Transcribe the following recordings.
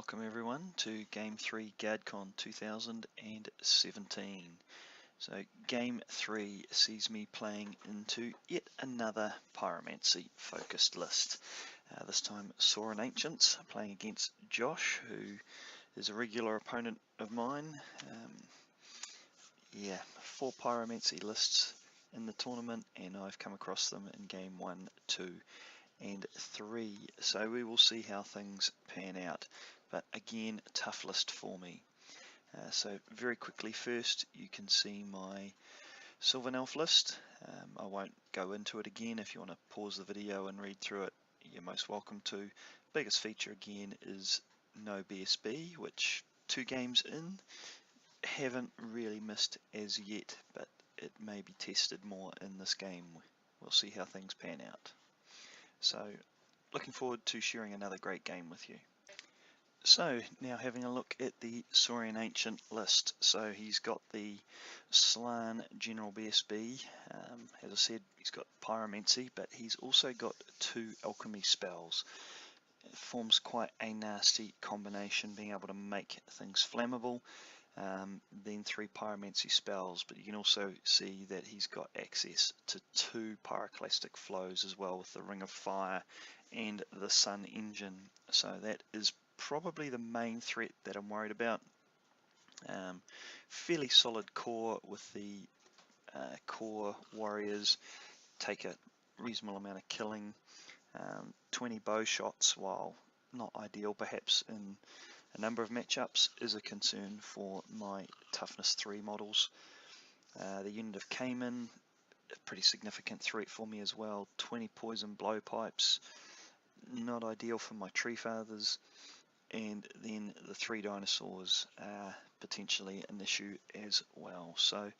Welcome everyone to Game 3 Guardcon 2017. So Game 3 sees me playing into yet another Pyromancy focused list. This time Soaring Ancients, playing against Josh, who is a regular opponent of mine. 4 Pyromancy lists in the tournament, and I've come across them in Game 1, 2 and 3, so we will see how things pan out. But again, tough list for me. So very quickly, first you can see my Sylvan Elf list. I won't go into it again. If you want to pause the video and read through it, you're most welcome to. Biggest feature again is no BSB, which 2 games in haven't really missed as yet, but it may be tested more in this game. We'll see how things pan out. So looking forward to sharing another great game with you. So now having a look at the Saurian Ancient list. So he's got the Slan General BSB. As I said, he's got Pyromancy, but he's also got 2 Alchemy spells. It forms quite a nasty combination, being able to make things flammable. Then 3 Pyromancy spells, but you can also see that he's got access to 2 Pyroclastic flows as well, with the Ring of Fire and the Sun Engine. So that is probably the main threat that I'm worried about. Fairly solid core with the core warriors, take a reasonable amount of killing. 20 bow shots, while not ideal perhaps in a number of matchups, is a concern for my toughness 3 models. The unit of Cayman, a pretty significant threat for me as well. 20 poison blowpipes, not ideal for my tree fathers. And then the 3 dinosaurs are potentially an issue as well. So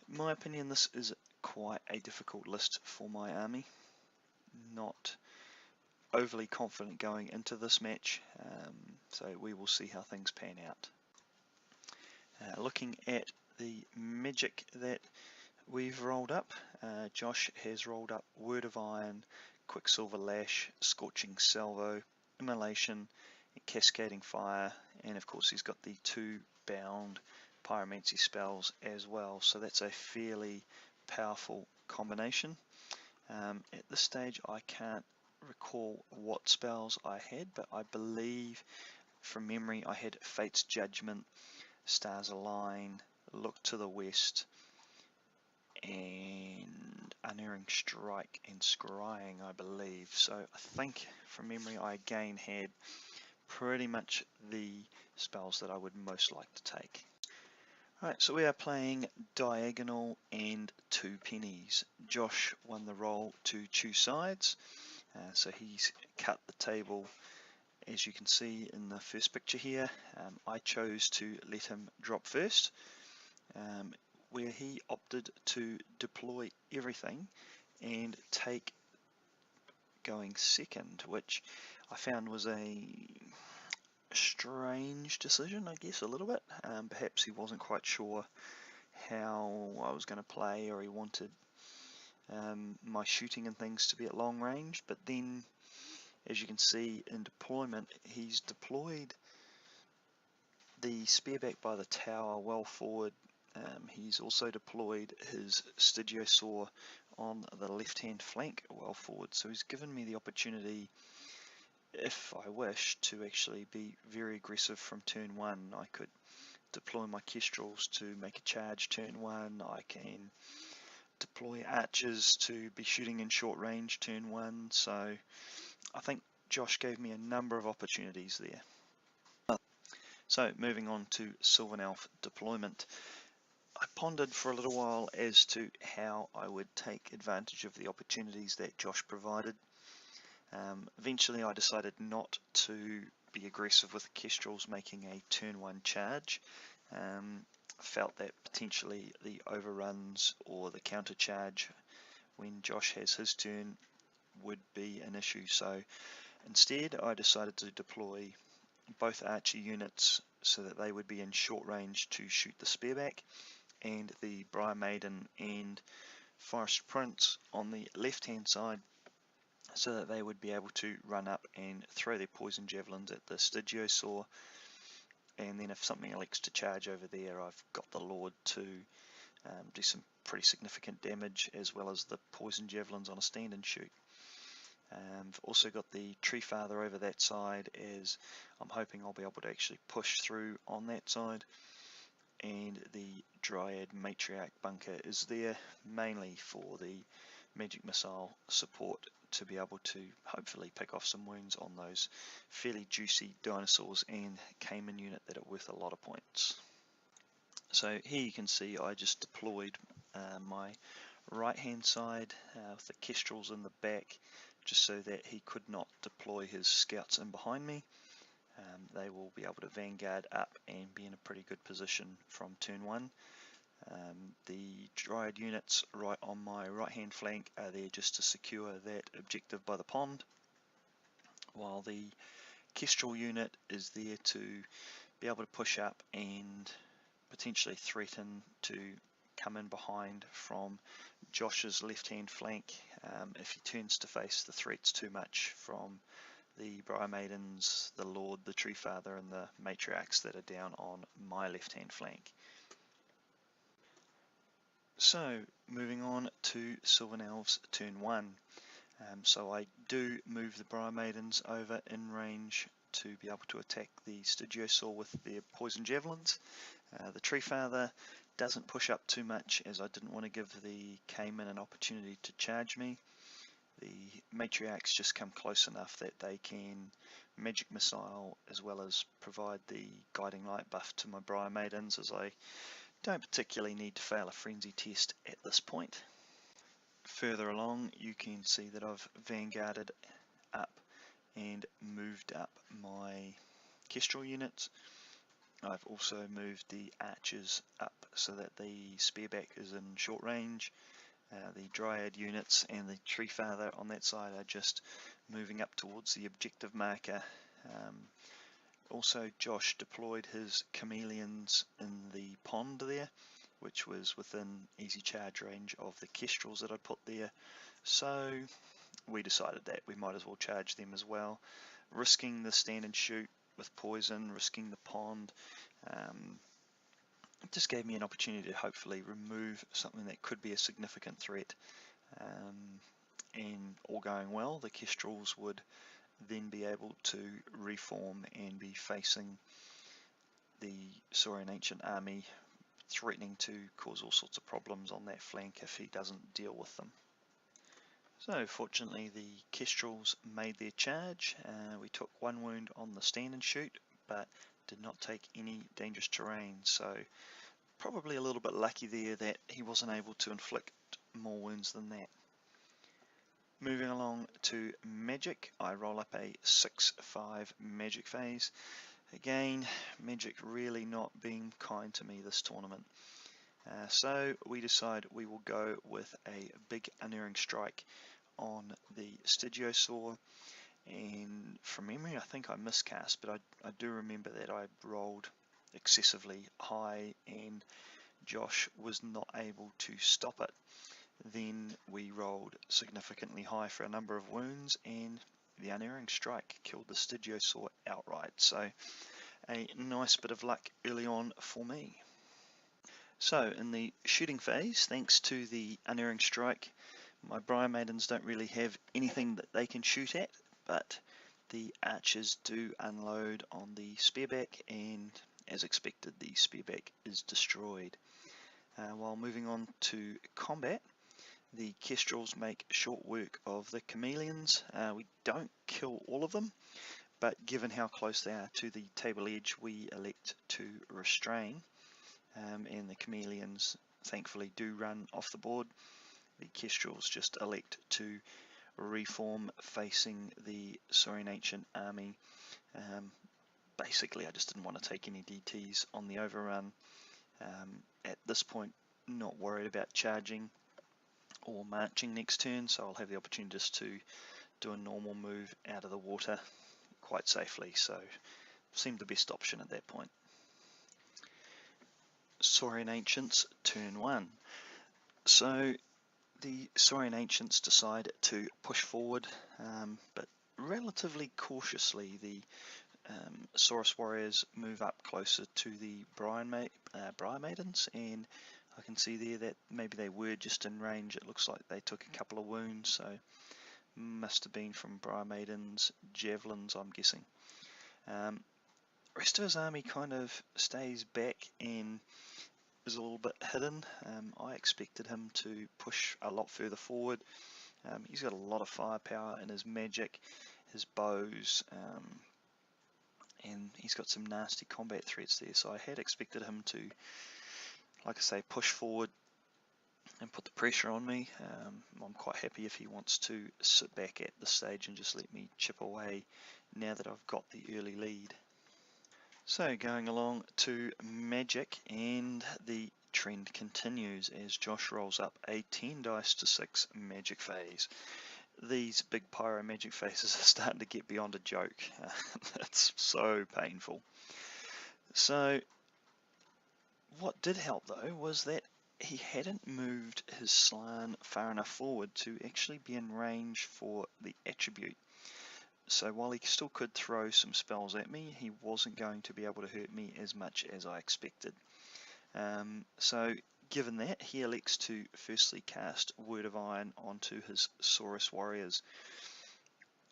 in my opinion, this is quite a difficult list for my army. Not overly confident going into this match, so we will see how things pan out. Looking at the magic that we've rolled up, Josh has rolled up Word of Iron, Quicksilver Lash, Scorching Salvo, Immolation, Cascading Fire, and of course he's got the 2 bound Pyromancy spells as well, so that's a fairly powerful combination. At this stage I can't recall what spells I had, but I believe from memory I had Fate's Judgment, Stars Align, Look to the West, and Unerring Strike and Scrying, I believe. So I think from memory I again had pretty much the spells that I would most like to take. Alright, so we are playing Diagonal and 2 pennies. Josh won the roll to choose sides, so he's cut the table as you can see in the first picture here. I chose to let him drop first, where he opted to deploy everything and take going second, which I found was a strange decision, I guess, a little bit. Perhaps he wasn't quite sure how I was going to play, or he wanted my shooting and things to be at long range. But then, as you can see in deployment, he's deployed the spearback by the tower well forward. He's also deployed his Stygiosaur on the left hand flank well forward, so he's given me the opportunity, if I wish, to actually be very aggressive from turn 1. I could deploy my Kestrels to make a charge turn 1, I can deploy archers to be shooting in short range turn 1, so I think Josh gave me a number of opportunities there. So moving on to Sylvan Elf deployment. I pondered for a little while as to how I would take advantage of the opportunities that Josh provided. Eventually I decided not to be aggressive with the Kestrels making a turn 1 charge. Felt that potentially the overruns or the counter charge when Josh has his turn would be an issue, so instead I decided to deploy both archer units so that they would be in short range to shoot the spearback, and the Briar Maiden and Forest Prince on the left hand side so that they would be able to run up and throw their poison javelins at the Stygiosaur, and then if something elects to charge over there, I've got the Lord to do some pretty significant damage, as well as the poison javelins on a stand and shoot. I've also got the Tree Father over that side, as I'm hoping I'll be able to actually push through on that side, and the Dryad Matriarch bunker is there mainly for the magic missile support, to be able to hopefully pick off some wounds on those fairly juicy dinosaurs and Cayman unit that are worth a lot of points. So here you can see I just deployed my right hand side with the Kestrels in the back, just so that he could not deploy his scouts in behind me. They will be able to vanguard up and be in a pretty good position from turn 1. The Dryad units right on my right hand flank are there just to secure that objective by the pond, while the Kestrel unit is there to be able to push up and potentially threaten to come in behind from Josh's left hand flank if he turns to face the threats too much from the Briar Maidens, the Lord, the Tree Father, and the Matriarchs that are down on my left hand flank. So moving on to Sylvan Elves turn 1. So I do move the Briar Maidens over in range to be able to attack the Stygiosaur with their poison javelins. The Tree Father doesn't push up too much, as I didn't want to give the Cayman an opportunity to charge me. The Matriarchs just come close enough that they can magic missile, as well as provide the guiding light buff to my Briar Maidens, as I don't particularly need to fail a frenzy test at this point. Further along, you can see that I've vanguarded up and moved up my Kestrel units. I've also moved the archers up so that the spearback is in short range. The Dryad units and the Tree Father on that side are just moving up towards the objective marker. Also, Josh deployed his chameleons in the pond there, which was within easy charge range of the Kestrels that I put there. So we decided that we might as well charge them as well, risking the stand and shoot with poison, risking the pond. It just gave me an opportunity to hopefully remove something that could be a significant threat. And all going well, the Kestrels would then be able to reform and be facing the Saurian Ancient Army, threatening to cause all sorts of problems on that flank if he doesn't deal with them. So fortunately the Kestrels made their charge. We took 1 wound on the stand and shoot, but did not take any dangerous terrain, so probably a little bit lucky there that he wasn't able to inflict more wounds than that. Moving along to Magic, I roll up a 6-5 Magic phase. Again, Magic really not being kind to me this tournament. So we decide we will go with a big Unerring Strike on the Stygiosaur, and from memory I think I miscast, but I do remember that I rolled excessively high and Josh was not able to stop it. Then we rolled significantly high for a number of wounds, and the Unerring Strike killed the Stygiosaur outright, so a nice bit of luck early on for me. So in the shooting phase, thanks to the Unerring Strike, my Briar Maidens don't really have anything that they can shoot at, but the archers do unload on the spearback, and as expected the spearback is destroyed. While moving on to combat, the Kestrels make short work of the chameleons. We don't kill all of them, but given how close they are to the table edge, we elect to restrain, and the chameleons thankfully do run off the board. The Kestrels just elect to reform facing the Saurian Ancient Army. Basically I just didn't want to take any DTs on the overrun. At this point, not worried about charging or marching next turn, so I'll have the opportunity just to do a normal move out of the water quite safely, so seemed the best option at that point. Saurian Ancients turn 1. So the Saurian Ancients decide to push forward, but relatively cautiously. The Saurus warriors move up closer to the Briar Maidens, and I can see there that maybe they were just in range. It looks like they took a couple of wounds, so must have been from Briar Maidens' javelins, I'm guessing. Rest of his army kind of stays back and is a little bit hidden. I expected him to push a lot further forward. He's got a lot of firepower in his magic, his bows, and he's got some nasty combat threats there, so I had expected him to, like I say, push forward and put the pressure on me. I'm quite happy if he wants to sit back at this stage and just let me chip away now that I've got the early lead. So going along to magic, and the trend continues as Josh rolls up a 10 dice to 6 magic phase. These big pyro magic phases are starting to get beyond a joke. It's so painful. So what did help though was that he hadn't moved his Slann far enough forward to actually be in range for the attribute. So while he still could throw some spells at me, he wasn't going to be able to hurt me as much as I expected. So given that, he elects to firstly cast Word of Iron onto his Saurus warriors.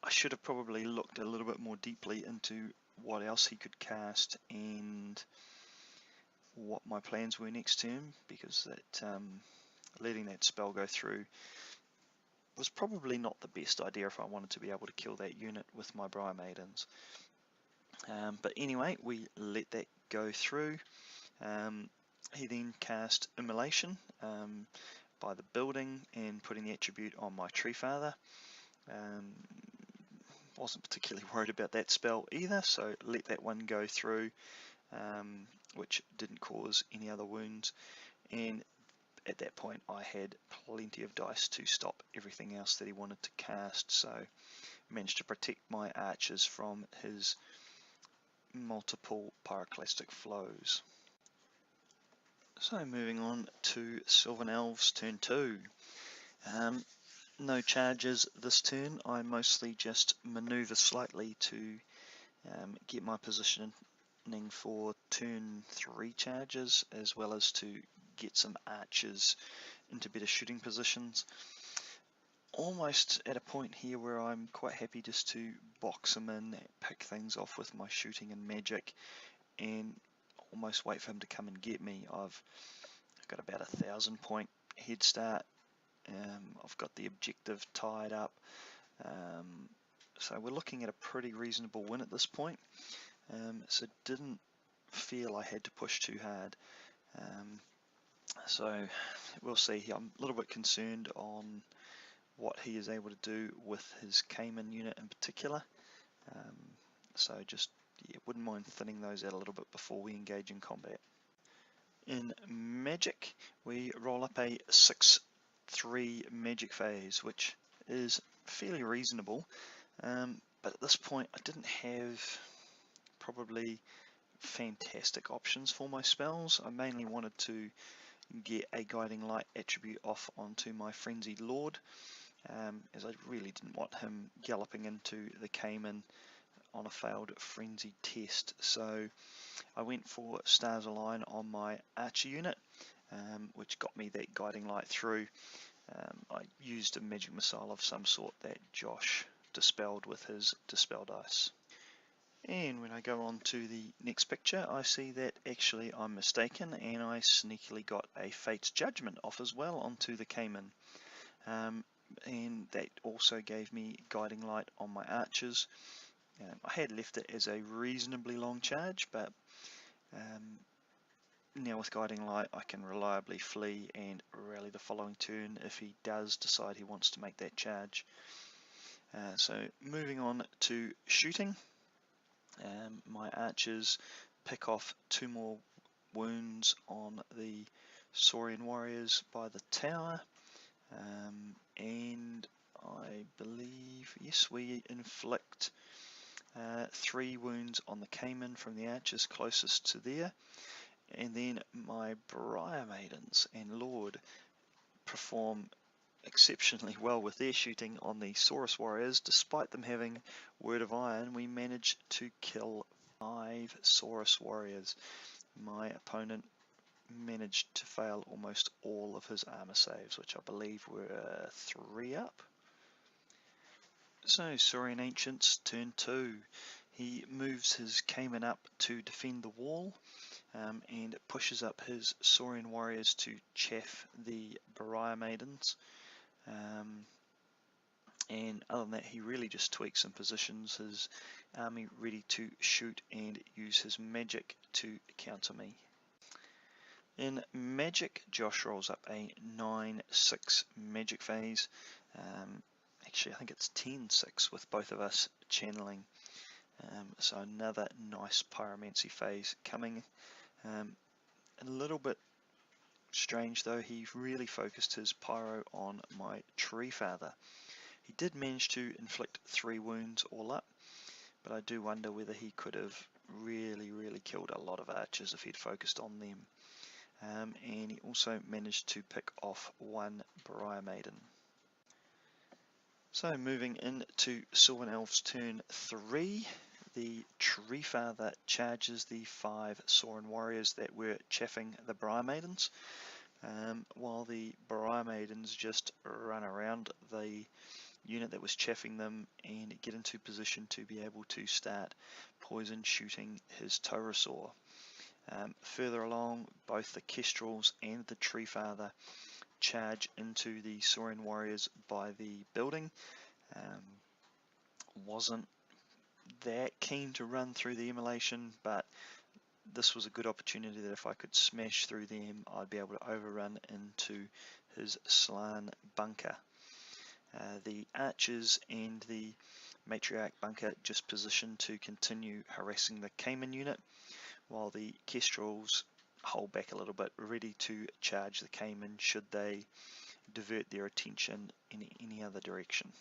I should have probably looked a little bit more deeply into what else he could cast and what my plans were next turn, because that letting that spell go through was probably not the best idea if I wanted to be able to kill that unit with my Briar Maidens. But anyway, we let that go through. He then cast Immolation by the building and putting the attribute on my Tree Father. Wasn't particularly worried about that spell either, so let that one go through, which didn't cause any other wounds. And at that point I had plenty of dice to stop everything else that he wanted to cast, so managed to protect my archers from his multiple pyroclastic flows. So moving on to Sylvan Elves turn 2. No charges this turn. I mostly just maneuver slightly to get my positioning for turn 3 charges, as well as to get some archers into better shooting positions. Almost at a point here where I'm quite happy just to box them in, pick things off with my shooting and magic, and almost wait for him to come and get me. I've got about 1,000 point head start. I've got the objective tied up, so we're looking at a pretty reasonable win at this point. So didn't feel I had to push too hard. So we'll see. I'm a little bit concerned on what he is able to do with his Cayman unit in particular. So just wouldn't mind thinning those out a little bit before we engage in combat. In magic, we roll up a 6-3 magic phase, which is fairly reasonable. But at this point, I didn't have probably fantastic options for my spells. I mainly wanted to get a Guiding Light attribute off onto my Frenzied Lord, as I really didn't want him galloping into the Cayman on a failed Frenzy test. So I went for Stars Align on my Archer unit, which got me that Guiding Light through. I used a magic missile of some sort that Josh dispelled with his Dispel dice. And when I go on to the next picture, I see that actually I'm mistaken, and I sneakily got a Fate's Judgment off as well onto the Cayman. And that also gave me Guiding Light on my archers. I had left it as a reasonably long charge, but now with Guiding Light I can reliably flee and rally the following turn if he does decide he wants to make that charge. So moving on to shooting. My archers pick off 2 more wounds on the Saurian warriors by the tower, and I believe, yes, we inflict 3 wounds on the Cayman from the archers closest to there, and then my Briar Maidens and Lord perform exceptionally well with their shooting on the Saurus Warriors. Despite them having Word of Iron, we managed to kill 5 Saurus Warriors. My opponent managed to fail almost all of his armor saves, which I believe were 3 up. So Saurian Ancients turn 2. He moves his Cayman up to defend the wall, and pushes up his Saurian warriors to chaff the Beriah Maidens. And other than that, he really just tweaks and positions his army ready to shoot and use his magic to counter me. In Magic, Josh rolls up a 9-6 Magic phase. Actually, I think it's 10-6 with both of us channeling. So another nice Pyromancy phase coming. A little bit strange though, he really focused his Pyro on my Tree Father. He did manage to inflict 3 wounds all up, but I do wonder whether he could have really killed a lot of archers if he'd focused on them. And he also managed to pick off 1 Beriah Maiden. So moving into Sylvan Elves turn 3, the Tree Father charges the 5 Sauron warriors that were chaffing the Beriah Maidens, while the Beriah Maidens just run around the unit that was chaffing them and get into position to be able to start poison shooting his Taurosaur. Further along, both the Kestrels and the Tree Father charge into the Saurian warriors by the building. Wasn't that keen to run through the immolation, but this was a good opportunity that if I could smash through them, I'd be able to overrun into his Slan bunker. The archers and the matriarch bunker just positioned to continue harassing the Cayman unit, while the Kestrels hold back a little bit, ready to charge the Cayman should they divert their attention in any other direction.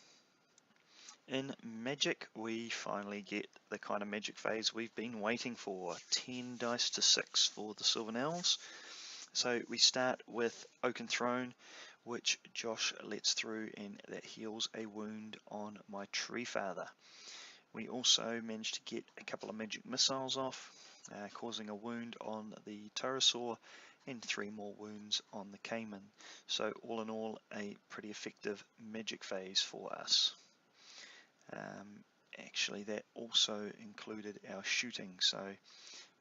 In Magic, we finally get the kind of Magic phase we've been waiting for. 10 dice to 6 for the Sylvan Elves. So we start with Oaken Throne, which Josh lets through, and that heals a wound on my Tree Father. We also managed to get a couple of magic missiles off, causing a wound on the Taurosaur and 3 more wounds on the Cayman. So all in all, a pretty effective magic phase for us. Actually, that also included our shooting, so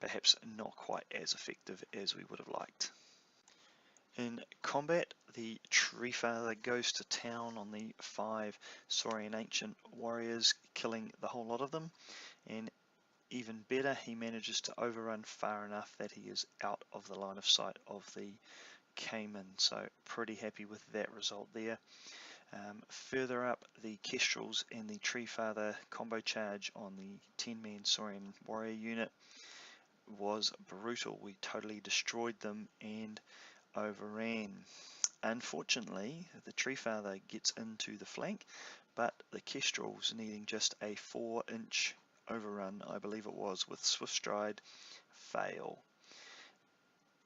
perhaps not quite as effective as we would have liked. In combat, the Tree Father goes to town on the 5 Saurian Ancient warriors, killing the whole lot of them, and even better, he manages to overrun far enough that he is out of the line of sight of the Cayman, so pretty happy with that result there. Further up, the Kestrels and the Tree Father combo charge on the 10-man Saurian warrior unit was brutal. We totally destroyed them and overran. Unfortunately, the Tree Father gets into the flank, but the Kestrels, needing just a 4-inch overrun, I believe it was, with Swift Stride, fail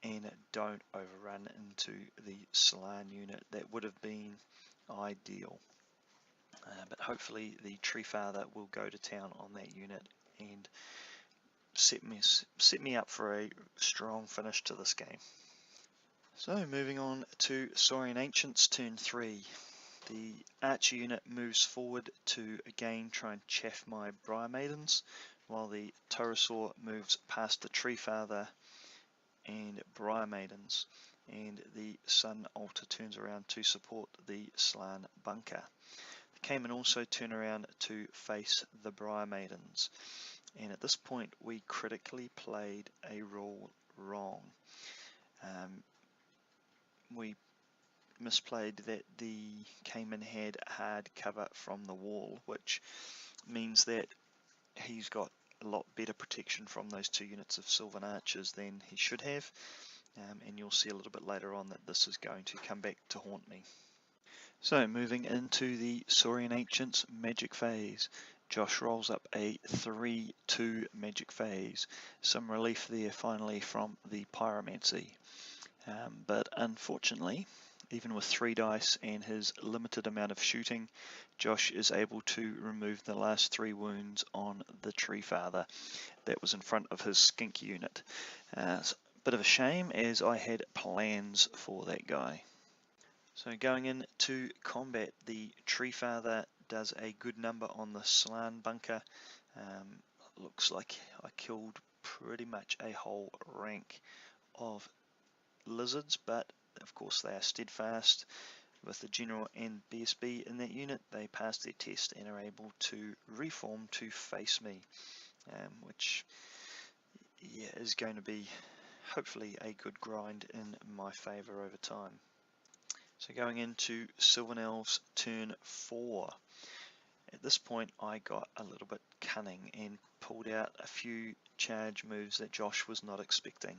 and don't overrun into the Slan unit. That would have been ideal, but hopefully the Tree Father will go to town on that unit and set me up for a strong finish to this game. So moving on to Saurian Ancients turn 3. The Archer unit moves forward to again try and chaff my Beriah Maidens, while the Taurosaur moves past the Tree Father and Beriah Maidens, and the Sun Altar turns around to support the Slan bunker. The Cayman also turn around to face the Beriah Maidens, and at this point we critically played a rule wrong. We misplayed that the Cayman had hard cover from the wall, which means that he's got a lot better protection from those 2 units of Sylvan Archers than he should have, and you'll see a little bit later on that this is going to come back to haunt me. So moving into the Saurian Ancients magic phase, Josh rolls up a 3-2 magic phase. Some relief there finally from the Pyromancy. But unfortunately, even with 3 dice and his limited amount of shooting, Josh is able to remove the last 3 wounds on the Tree Father that was in front of his skink unit. It's a bit of a shame, as I had plans for that guy. So going into combat, the Tree Father does a good number on the Slan bunker. Looks like I killed pretty much a whole rank of lizards, but of course they are steadfast. With the General and BSB in that unit, they pass their test and are able to reform to face me, which is going to be hopefully a good grind in my favour over time. So going into Sylvan Elves turn 4. At this point I got a little bit cunning and pulled out a few charge moves that Josh was not expecting.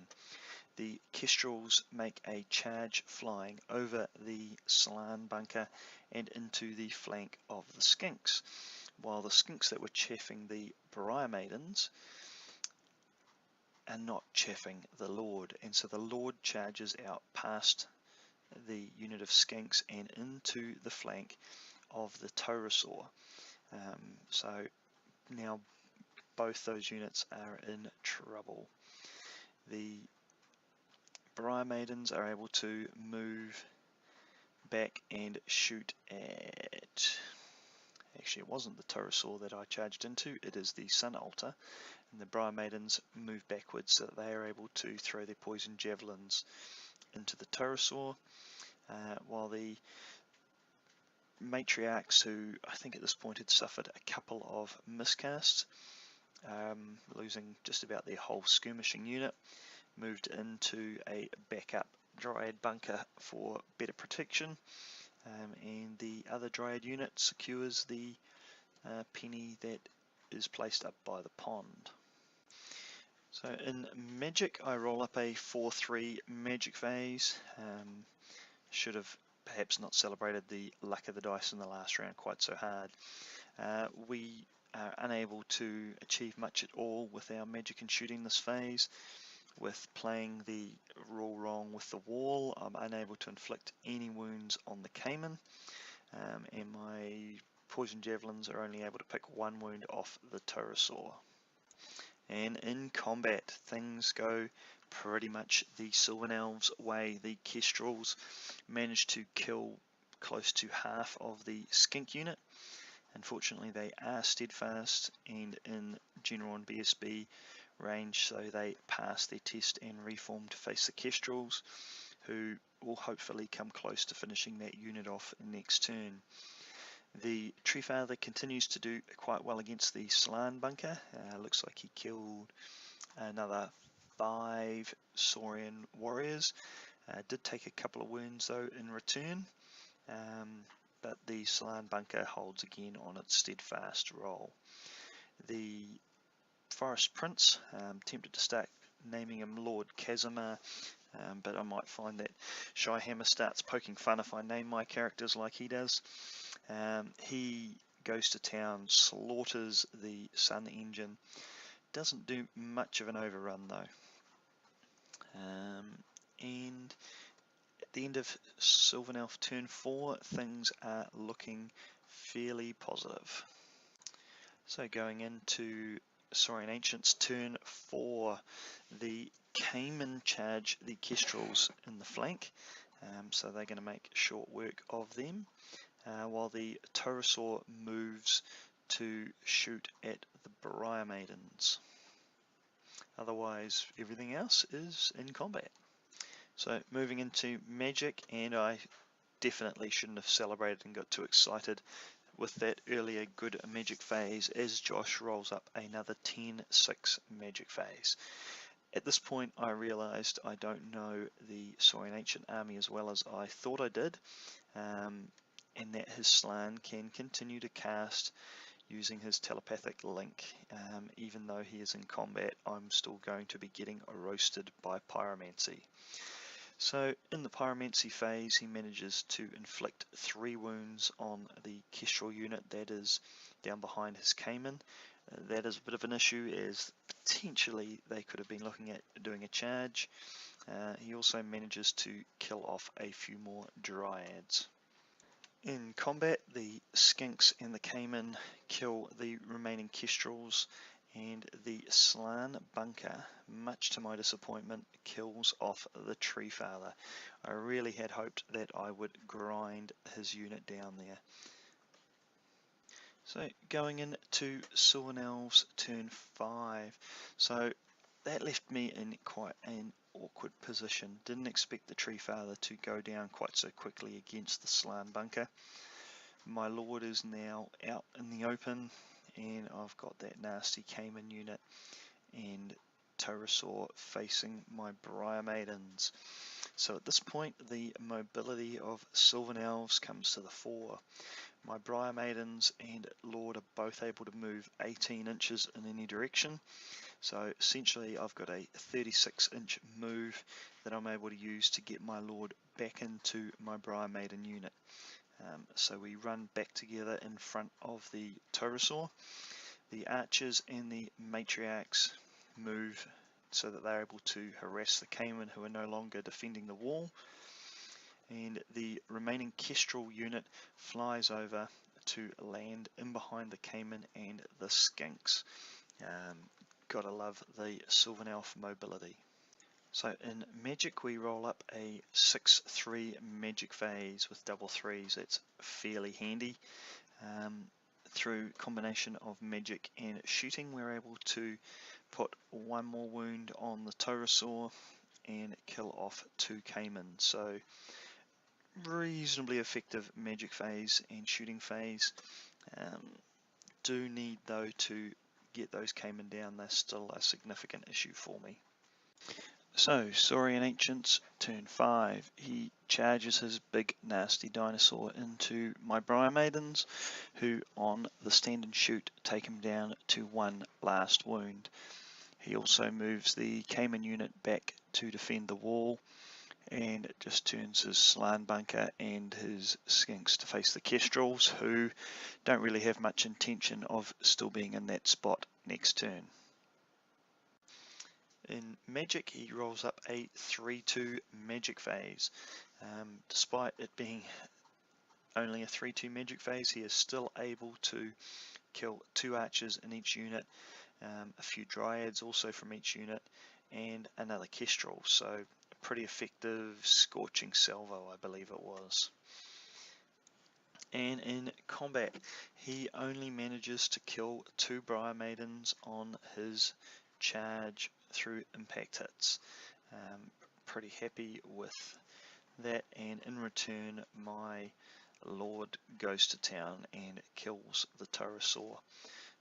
The Kestrels make a charge flying over the Slan bunker and into the flank of the Skinks, while the Skinks that were chaffing the Briar Maidens are not chaffing the Lord, and so the Lord charges out past the unit of Skinks and into the flank of the Taurosaur. So now both those units are in trouble. The Briar Maidens are able to move back and shoot at... Actually, it wasn't the Taurosaur that I charged into, it is the Sun Altar. And the Briar Maidens move backwards so that they are able to throw their poison javelins into the Taurosaur, while the Matriarchs, who I think at this point had suffered a couple of miscasts, losing just about their whole skirmishing unit, moved into a backup Dryad bunker for better protection, and the other Dryad unit secures the penny that is placed up by the pond. So in Magic I roll up a 4-3 Magic phase. Should have perhaps not celebrated the luck of the dice in the last round quite so hard. We are unable to achieve much at all with our magic and shooting this phase. With playing the rule wrong with the wall, I'm unable to inflict any wounds on the Cayman, and my poison javelins are only able to pick 1 wound off the Taurosaur. And in combat, things go pretty much the Sylvan Elves way. The Kestrels managed to kill close to half of the Skink unit. Unfortunately, they are steadfast and in General and BSB range, so they pass their test and reform to face the Kestrels, who will hopefully come close to finishing that unit off next turn. The Tree Father continues to do quite well against the Slan bunker. Looks like he killed another 5 Saurian warriors. Did take a couple of wounds though in return, but the Slan bunker holds again on its steadfast roll. The Forest Prince, tempted to start naming him Lord Casimir, but I might find that Shyhammer starts poking fun if I name my characters like he does. He goes to town, slaughters the Sun Engine, doesn't do much of an overrun though. And at the end of Sylvan Elf turn 4, things are looking fairly positive. So going into Saurian Ancients turn 4, the Cayman charge the Kestrels in the flank, so they're going to make short work of them, while the Taurosaur moves to shoot at the Briar Maidens. Otherwise, everything else is in combat. So moving into Magic, and I definitely shouldn't have celebrated and got too excited with that earlier good Magic phase, as Josh rolls up another 10-6 Magic phase. At this point I realised I don't know the Saurian Ancient army as well as I thought I did, and that his Slan can continue to cast using his telepathic link. Even though he is in combat, I'm still going to be getting roasted by Pyromancy. So in the Pyromancy phase, he manages to inflict 3 wounds on the Kestrel unit that is down behind his Cayman. That is a bit of an issue, as potentially they could have been looking at doing a charge. He also manages to kill off a few more dryads. In combat, the skinks and the caiman kill the remaining kestrels, and the slan bunker, much to my disappointment, kills off the tree father. I really had hoped that I would grind his unit down there. So going into Silvernel's turn 5, so that left me in quite an awkward position. Didn't expect the tree father to go down quite so quickly against the slan bunker. My lord is now out in the open, and I've got that nasty caiman unit and pterosaur facing my briar maidens. So at this point, the mobility of Sylvan Elves comes to the fore. My briar maidens and lord are both able to move 18 inches in any direction. So essentially I've got a 36-inch move that I'm able to use to get my lord back into my briar maiden unit. So we run back together in front of the pterosaur. The archers and the matriarchs move so that they're able to harass the caiman who are no longer defending the wall, and the remaining kestrel unit flies over to land in behind the caiman and the skinks. Gotta love the Sylvan Elf mobility. So in Magic we roll up a 6/3 Magic phase with double threes. That's fairly handy. Through combination of Magic and shooting, we're able to put one more wound on the pterosaur and kill off 2 caiman. So reasonably effective Magic phase and shooting phase. Do need though to get those caiman down. They're still a significant issue for me. So, Saurian Ancients, turn 5. He charges his big nasty dinosaur into my Briar Maidens, who on the stand and shoot take him down to 1 last wound. He also moves the Cayman unit back to defend the wall, and it just turns his Slan Bunker and his Skinks to face the Kestrels, who don't really have much intention of still being in that spot next turn. In Magic, he rolls up a 3/2 Magic phase. Despite it being only a 3/2 Magic phase, he is still able to kill 2 archers in each unit, a few dryads also from each unit, and another kestrel. So a pretty effective scorching salvo, I believe it was. And in combat, he only manages to kill 2 Briar Maidens on his charge through impact hits. Pretty happy with that, and in return my lord goes to town and kills the pterosaur.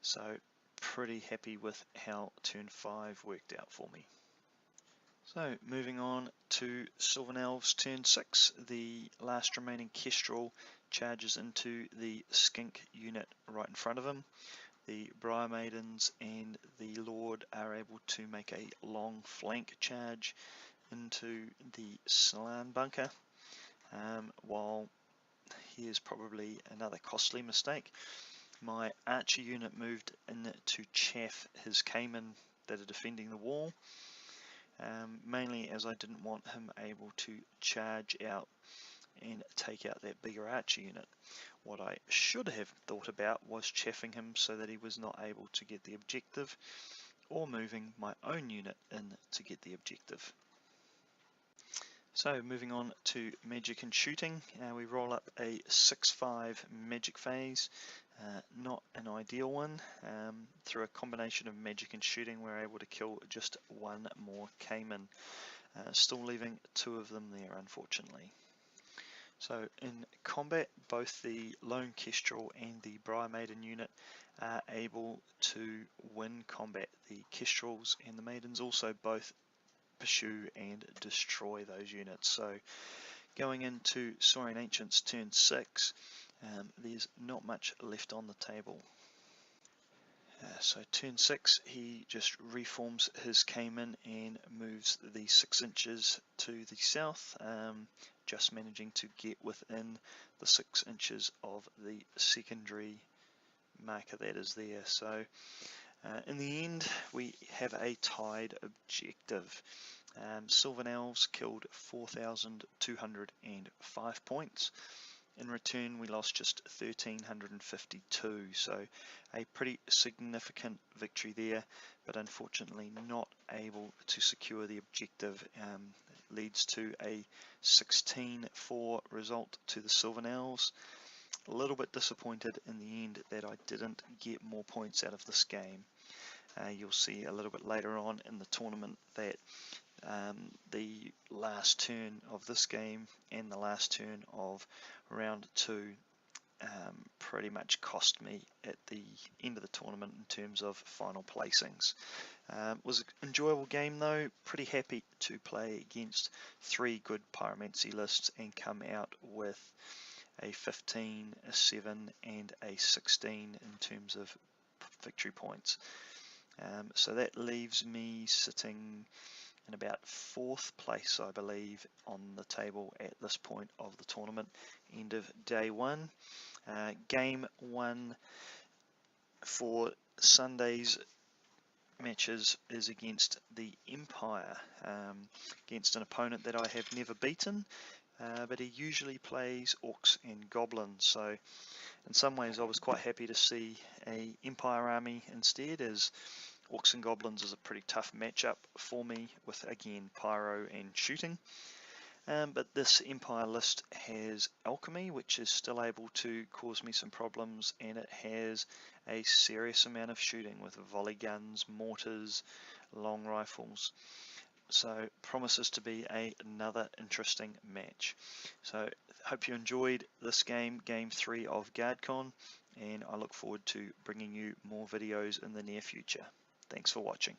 So pretty happy with how turn 5 worked out for me. So moving on to Sylvan Elves turn 6, the last remaining kestrel charges into the skink unit right in front of him. The Briar Maidens and the Lord are able to make a long flank charge into the Slan Bunker, while here's probably another costly mistake. My Archer unit moved in to chaff his Cayman that are defending the wall, mainly as I didn't want him able to charge out and take out that bigger Archer unit. What I should have thought about was chaffing him so that he was not able to get the objective, or moving my own unit in to get the objective. So moving on to Magic and shooting, we roll up a 6/5 Magic phase, not an ideal one. Through a combination of Magic and shooting, we're able to kill just 1 more Cayman, still leaving 2 of them there unfortunately. So in combat, both the Lone Kestrel and the Briar Maiden unit are able to win combat. The Kestrels and the Maidens also both pursue and destroy those units. So going into Saurian Ancients turn 6, there's not much left on the table. So turn 6, he just reforms his Cayman and moves the 6 inches to the south, just managing to get within the 6 inches of the secondary marker that is there. So in the end, we have a tied objective. Sylvan Elves killed 4,205 points. In return, we lost just 1,352, so a pretty significant victory there, but unfortunately not able to secure the objective. Leads to a 16-4 result to the Sylvan Elves. A little bit disappointed in the end that I didn't get more points out of this game. You'll see a little bit later on in the tournament that the last turn of this game and the last turn of round 2 pretty much cost me at the end of the tournament in terms of final placings. Was an enjoyable game though, pretty happy to play against 3 good Pyromancy lists and come out with a 15, a 7 and a 16 in terms of victory points. So that leaves me sitting in about 4th place, I believe, on the table at this point of the tournament, end of day 1. Game 1 for Sunday's matches is against the Empire, against an opponent that I have never beaten, but he usually plays Orcs and Goblins, so in some ways I was quite happy to see a Empire army instead, as Orcs and Goblins is a pretty tough matchup for me with, again, Pyro and shooting. But this Empire list has Alchemy, which is still able to cause me some problems, and it has a serious amount of shooting with volley guns, mortars, long rifles. So promises to be another interesting match. So hope you enjoyed this game, Game 3 of Guardcon, and I look forward to bringing you more videos in the near future. Thanks for watching.